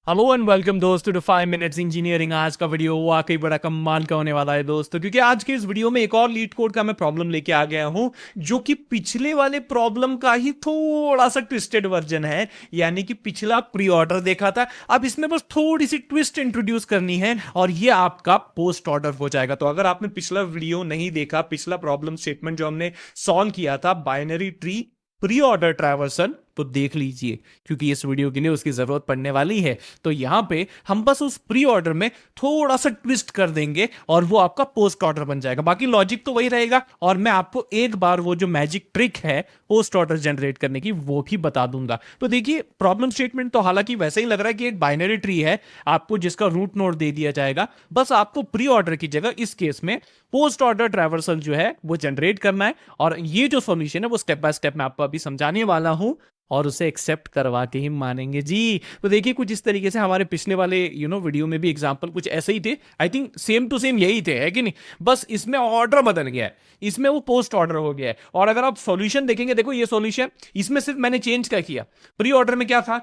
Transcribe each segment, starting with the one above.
Hello and welcome दोस्तों to 5 minutes engineering. आज का वीडियो वाकई बड़ा कमाल का होने वाला है दोस्तों, क्योंकि आज के इस वीडियो में एक और लीड कोड का मैं प्रॉब्लम लेके आ गया हूं जो कि पिछले वाले प्रॉब्लम का ही थोड़ा सा ट्विस्टेड वर्जन है। यानी कि पिछला प्री ऑर्डर देखा था, अब इसमें बस थोड़ी सी ट्विस्ट इंट्रोड्यूस करनी है और ये आपका पोस्ट ऑर्डर हो जाएगा। तो अगर आपने पिछला वीडियो नहीं देखा, पिछला प्रॉब्लम स्टेटमेंट जो हमने सॉल्व किया था बाइनरी ट्री प्री ऑर्डर ट्रैवर्सन, तो देख लीजिए क्योंकि इस वीडियो के लिए उसकी जरूरत पड़ने वाली है। तो यहां पे हम बस उस प्री ऑर्डर में थोड़ा सा ट्विस्ट कर देंगे और वो आपका पोस्ट ऑर्डर बन जाएगा। बाकी लॉजिक तो वही रहेगा और मैं आपको एक बार वो जो मैजिक ट्रिक है पोस्ट ऑर्डर जनरेट करने की वो भी बता दूंगा। तो देखिए प्रॉब्लम स्टेटमेंट तो हालांकि वैसे ही लग रहा है कि एक बाइनरी ट्री है आपको जिसका रूट नोड दे दिया जाएगा। बस आपको प्री ऑर्डर की जगह इस केस में पोस्ट ऑर्डर ट्रैवर्सल जो है वो जनरेट करना है और ये जो सॉल्यूशन है वो स्टेप बाय स्टेप मैं आपको अभी समझाने वाला हूं और उसे एक्सेप्ट करवा के ही मानेंगे जी। तो देखिए कुछ इस तरीके से हमारे पिछले वाले वीडियो में भी एग्जांपल कुछ ऐसे ही थे। I think same to same यही थे, है कि नहीं? बस इसमें ऑर्डर बदल गया है, इसमें वो पोस्ट ऑर्डर हो गया है। और अगर आप सॉल्यूशन देखेंगे, देखो ये सॉल्यूशन, इसमें सिर्फ मैंने चेंज क्या किया। प्री ऑर्डर में क्या था,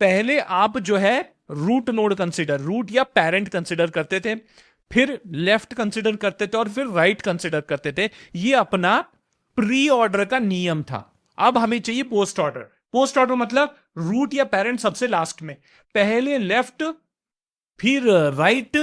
पहले आप जो है रूट नोड कंसिडर, रूट या पेरेंट कंसिडर करते थे, फिर लेफ्ट कंसिडर करते थे और फिर राइट कंसिडर करते थे। ये अपना प्री ऑर्डर का नियम था। अब हमें चाहिए पोस्ट ऑर्डर। पोस्ट ऑर्डर मतलब रूट या पेरेंट सबसे लास्ट में, पहले लेफ्ट फिर राइट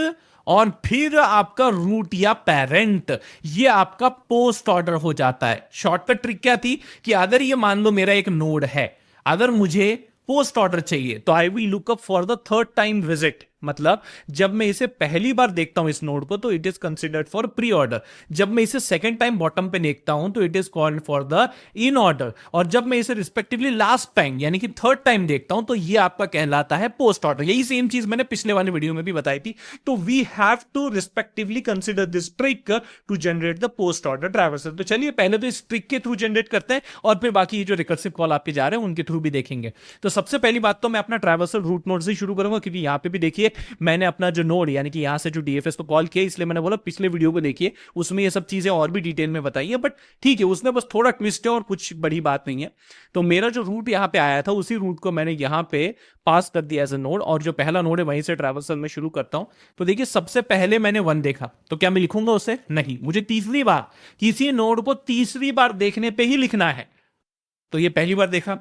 और फिर आपका रूट या पेरेंट। ये आपका पोस्ट ऑर्डर हो जाता है। शॉर्टकट ट्रिक क्या थी कि अगर ये मान लो मेरा एक नोड है, अगर मुझे पोस्ट ऑर्डर चाहिए तो I will look up for the third time visit. मतलब जब मैं इसे पहली बार देखता हूं इस नोड को तो it is considered for pre order. जब मैं इसे सेकंड टाइम बॉटम पे देखता हूं तो it is called for the in order. और जब मैं इसे रिस्पेक्टिवली लास्ट टाइम यानी कि थर्ड टाइम देखता हूं तो ये आपका कहलाता है पोस्ट ऑर्डर। यही सेम चीज मैंने पिछले वाले वीडियो में भी बताई थी। तो we have to respectively consider this trick to generate the post order traversal. तो चलिए पहले तो इस ट्रिक के थ्रू जनरेट करते हैं और फिर बाकी जो रिकर्सिव कॉल आपके जा रहे हैं उनके थ्रू भी देखेंगे। तो सबसे पहली बात तो मैं अपना ट्रैवर्सल रूट नोड से शुरू करूंगा, क्योंकि यहां पे भी देखिए मैंने अपना जो नोड यानी कि यहां से जो डीएफएस को कॉल किया, इसलिए मैंने बोला पिछले वीडियो को देखिए, उसमें ये सब चीजें और भी डिटेल में बताई है। बट ठीक है, उसने बस थोड़ा ट्विस्ट है और कुछ बड़ी बात नहीं है। तो मेरा जो रूट यहां पे आया था उसी रूट को मैंने यहां पे पास कर दिया एज ए नोड और जो पहला नोड है वहीं से ट्रैवर्सल में शुरू करता हूं। तो देखिए सबसे पहले मैंने 1 देखा तो क्या मैं लिखूंगा उसे? नहीं, मुझे तीसरी बार किसी नोड को तीसरी बार देखने पे ही लिखना है। तो ये पहली बार देखा,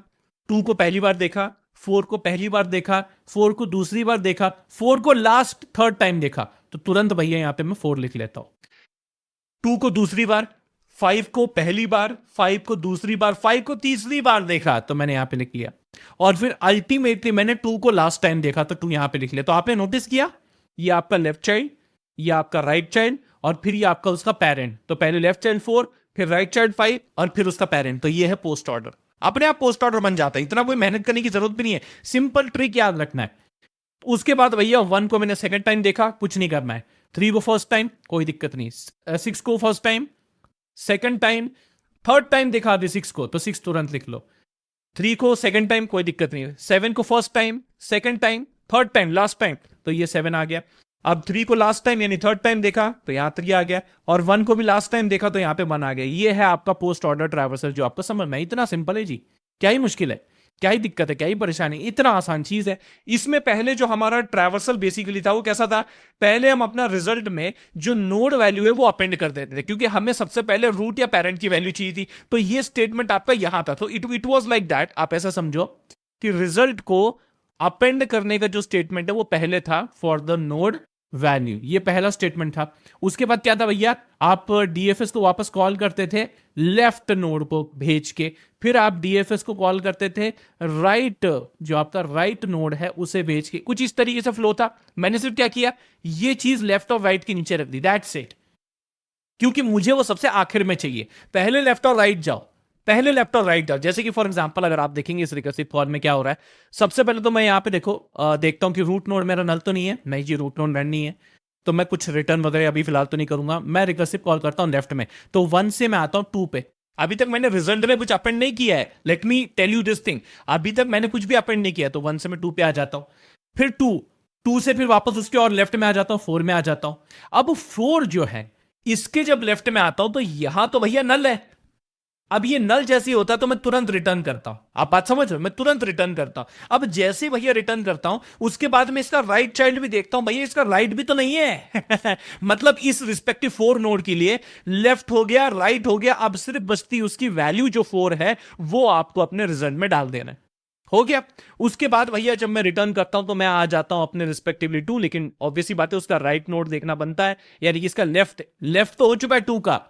2 को पहली बार देखा, 4 को पहली बार देखा, 4 को दूसरी बार देखा, 4 को लास्ट थर्ड टाइम देखा। तो तुरंत भैया यहां पे मैं 4 लिख लेता हूं। 2 को दूसरी बार, 5 को पहली बार, 5 को दूसरी बार, 5 को तीसरी बार देखा तो मैंने यहां पे लिख लिया। और फिर अल्टीमेटली मैंने 2 को लास्ट टाइम देखा तो 2 यहां पे लिख लिया। तो आपने नोटिस किया ये आपका लेफ्ट चाइल्ड, ये आपका राइट चाइल्ड और फिर ये आपका उसका पेरेंट। तो पहले लेफ्ट चाइल्ड 4, फिर राइट चाइल्ड 5 और फिर उसका पेरेंट। तो ये है पोस्ट ऑर्डर। अपने आप पोस्ट ऑर्डर बन जाता है, इतना कोई मेहनत करने की जरूरत भी नहीं है। सिंपल ट्रिक याद रखना है। उसके बाद भैया 1 को मैंने सेकंड टाइम देखा, कुछ नहीं करना है। 3 को फर्स्ट टाइम, कोई दिक्कत नहीं। 6 को first time, second time, third time देखा अभी 6 को तो 6 तुरंत लिख लो। 3 को सेकंड टाइम, कोई दिक्कत नहीं है। 7 को first time, second time, third time, last time, तो ये 7 आ गया। अब 3 को लास्ट टाइम यानी थर्ड टाइम देखा तो यहां 3 आ गया और 1 को भी लास्ट टाइम देखा तो यहां पे 1 आ गया। ये है आपका पोस्ट ऑर्डर ट्रैवर्सल जो आपको समझ में। इतना सिंपल है जी, क्या ही मुश्किल है, क्या ही दिक्कत है, क्या ही परेशानी, इतना आसान चीज है। इसमें पहले जो हमारा ट्रैवर्सल बेसिकली था वो कैसा था, पहले हम अपना रिजल्ट में जो नोड वैल्यू है वो अपेंड कर देते थे, क्योंकि हमें सबसे पहले रूट या पेरेंट की वैल्यू चाहिए थी। तो ये स्टेटमेंट आपका यहां था। तो इट वाज लाइक दैट। आप ऐसा समझो कि रिजल्ट को अपेंड करने का जो स्टेटमेंट है वो पहले था फॉर द नोड वैल्यू। ये पहला स्टेटमेंट था। उसके बाद क्या था भैया, आप डीएफएस को वापस कॉल करते थे लेफ्ट नोड को भेज के, फिर आप डीएफएस को कॉल करते थे राइट, जो आपका राइट नोड है उसे भेज के। कुछ इस तरीके से फ्लो था। मैंने सिर्फ क्या किया, ये चीज लेफ्ट और राइट के नीचे रख दी, दैट्स इट। क्योंकि मुझे वो सबसे आखिर में चाहिए। पहले लेफ्ट और राइट जाओ, पहले लेफ्ट और राइट जाओ। जैसे कि फॉर एग्जांपल अगर आप देखेंगे इस रिकर्सिव फॉर में क्या हो रहा है, सबसे पहले तो मैं यहां पे देखो देखता हूं कि रूट नोड मेरा नल तो नहीं है। नहीं जी, रूट नोड रन नहीं है। तो मैं कुछ रिटर्न वगैरह अभी फिलहाल तो नहीं करूंगा। मैं रिकर्सिव कॉल करता हूं लेफ्ट में, तो 1 से मैं आता हूं 2 पे। अभी तक मैंने रिजल्ट में कुछ अपेंड नहीं किया है। Let me tell you this thing, अभी तक मैंने कुछ भी अपेंड नहीं किया। तो 1 से मैं 2 पे आ जाता हूं, फिर 2 से फिर वापस उसके और लेफ्ट में आ जाता हूं, 4 में आ जाता हूं। अब 4 जो है इसके जब लेफ्ट में आता हूं तो यहां तो भैया नल है। अब ये नल जैसे ही होता है तो मैं तुरंत रिटर्न करता हूं, आप बात समझ रहे हो, मैं तुरंत रिटर्न करता हूं। अब जैसे भैया रिटर्न करता हूं उसके बाद में इसका राइट चाइल्ड भी देखता हूं, भैया इसका राइट भी तो नहीं है मतलब इस रिस्पेक्टिव 4 नोड के लिए लेफ्ट हो गया, राइट हो गया, अब सिर्फ बचती उसकी वैल्यू जो 4 है वो आपको अपने रिजल्ट में डाल देना है। हो गया। उसके बाद भैया जब मैं रिटर्न करता हूं तो मैं आ जाता हूं अपने रिस्पेक्टिवली 2, लेकिन ऑब्वियसली बात है उसका राइट नोड देखना बनता है, यानी कि इसका लेफ्ट लेफ्ट तो हो चुका है 2 का,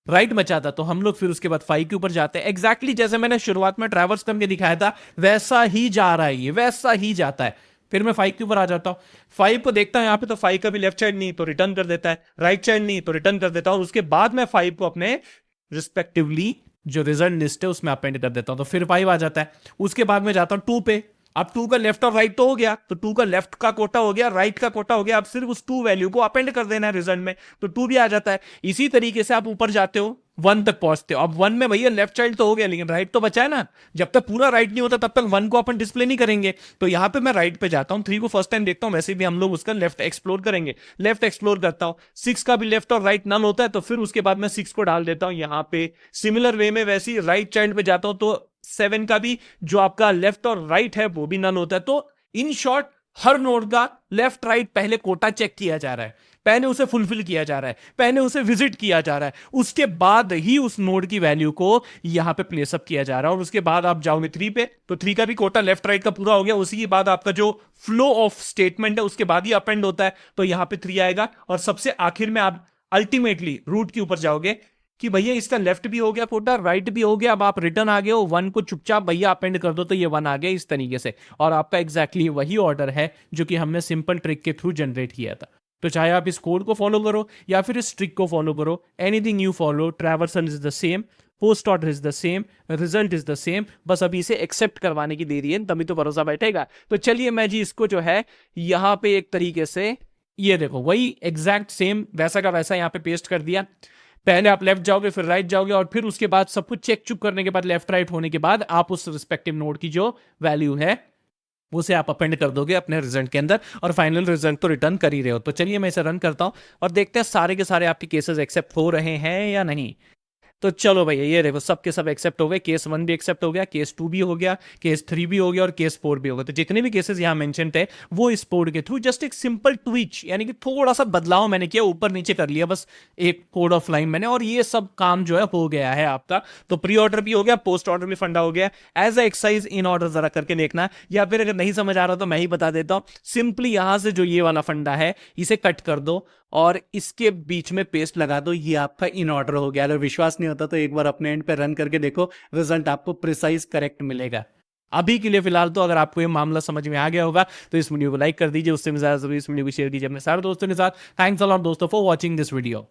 राइट बचा था, तो हम लोग फिर उसके बाद 5 के ऊपर जाते हैं। एग्जैक्टली जैसे मैंने शुरुआत में ट्रैवर्स करके दिखाया था वैसा ही जा रहा है, ये वैसा ही जाता है। फिर मैं 5 के ऊपर आ जाता हूं, 5 को देखता हूं यहां पे, तो 5 का भी लेफ्ट साइड नहीं तो रिटर्न कर देता है, राइट साइड नहीं तो रिटर्न कर देता हूं। उसके बाद मैं 5 को अपने रिस्पेक्टिवली जो रिजल्ट लिस्ट है उसमें अपेंड कर देता हूं, तो फिर 5 आ जाता है। उसके बाद मैं जाता हूं 2 पे। अब 2 का लेफ्ट और राइट तो हो गया, तो 2 का लेफ्ट का कोटा हो गया, राइट का कोटा हो गया, अब सिर्फ उस 2 वैल्यू को अपेंड कर देना है रिजल्ट में, तो 2 भी आ जाता है। इसी तरीके से आप ऊपर जाते हो 1 तक पहुंचते हो। अब 1 में भैया लेफ्ट चाइल्ड तो हो गया लेकिन राइट तो बचा है ना, जब तक पूरा राइट नहीं होता तब तक 1 को अपन डिस्प्ले नहीं करेंगे, तो यहां पे मैं राइट पे जाता हूं। 3 को फर्स्ट टाइम देखता हूं, वैसे भी हम लोग उसका लेफ्ट एक्सप्लोर करेंगे, लेफ्ट एक्सप्लोर करता हूं। 6 का भी लेफ्ट और राइट नल होता है, तो फिर उसके बाद मैं 6 को डाल देता हूं यहां पे। सिमिलर वे में वैसे ही राइट चाइल्ड पे जाता हूं तो 7 का भी जो आपका लेफ्ट और राइट है वो भी नल होता है। तो इन शॉर्ट हर नोड का लेफ्ट राइट पहले कोटा चेक किया जा रहा है, पहले उसे फुलफिल किया जा रहा है, पहले उसे विजिट किया जा रहा है, उसके बाद ही उस नोड की वैल्यू को यहां पे प्लेसअप किया जा रहा है। और उसके बाद आप जाओगे 3 पे, तो 3 का भी कोटा लेफ्ट राइट का पूरा हो गया। उसी के बाद आपका जो फ्लो ऑफ स्टेटमेंट है उसके बाद ही अपेंड होता है, तो यहां पे 3 आएगा। और सबसे आखिर में आप अल्टीमेटली रूट के ऊपर जाओगे कि भैया इसका लेफ्ट भी हो गया कोटा, राइट भी हो गया, अब आप रिटर्न आ गए हो, 1 को चुपचाप भैया अपेंड कर दो तो ये 1 आ गया इस तरीके से। और आपका एग्जैक्टली वही ऑर्डर है जो कि हमने सिंपल ट्रिक के थ्रू जनरेट किया था। तो चाहे आप इस कोड को फॉलो करो या फिर इस ट्रिक को फॉलो करो, anything you follow, traversal is the same, post order is the same, result is the same, बस अभी इसे एक्सेप्ट करवाने की देरी है, तभी तो भरोसा बैठेगा। तो चलिए मैं जी इसको जो है यहां पे एक तरीके से ये देखो वही एग्जैक्ट सेम वैसा का वैसा यहां पे पेस्ट कर दिया। पहले आप लेफ्ट जाओगे फिर राइट जाओगे, और फिर उसके बाद सब कुछ चेक चुक करने के बाद लेफ्ट राइट होने के बाद आप उस रिस्पेक्टिव नोड की जो वैल्यू है उसे आप अपेंड कर दोगे अपने रिजल्ट के अंदर, और फाइनल रिजल्ट तो रिटर्न कर ही रहे हो। तो चलिए मैं इसे रन करता हूं और देखते हैं सारे के सारे आपके केसेस एक्सेप्ट हो रहे हैं या नहीं। तो चलो भैया ये देखो सब के सब एक्सेप्ट हो गए, केस 1 भी एक्सेप्ट हो गया, केस 2 भी हो गया, केस 3 भी हो गया और केस 4 भी हो गया। तो जितने भी केसेस यहाँ मेंशन थे वो इस कोड के थ्रू जस्ट एक सिंपल ट्वीच यानी कि थोड़ा सा बदलाव मैंने किया, ऊपर नीचे कर लिया बस एक कोड ऑफ लाइन मैंने, और ये सब काम जो है हो गया है आपका। तो प्री ऑर्डर भी हो गया, पोस्ट ऑर्डर भी फंडा हो गया। As a exercise in order जरा करके देखना, या फिर अगर नहीं समझ आ रहा तो मैं ही बता देता हूं। सिंपली यहां से जो ये वाला फंडा है इसे कट कर दो और इसके बीच में पेस्ट लगा दो, ये आपका इन ऑर्डर हो गया। अगर विश्वास नहीं होता तो एक बार अपने एंड पे रन करके देखो, रिजल्ट आपको प्रिसाइज करेक्ट मिलेगा। अभी के लिए फिलहाल तो अगर आपको ये मामला समझ में आ गया होगा तो इस वीडियो को लाइक कर दीजिए, उससे भी ज्यादा जरूरी इस वीडियो को शेयर कीजिए अपने सारे दोस्तों के साथ। थैंक्स अ लॉट दोस्तों फॉर वॉचिंग दिस वीडियो।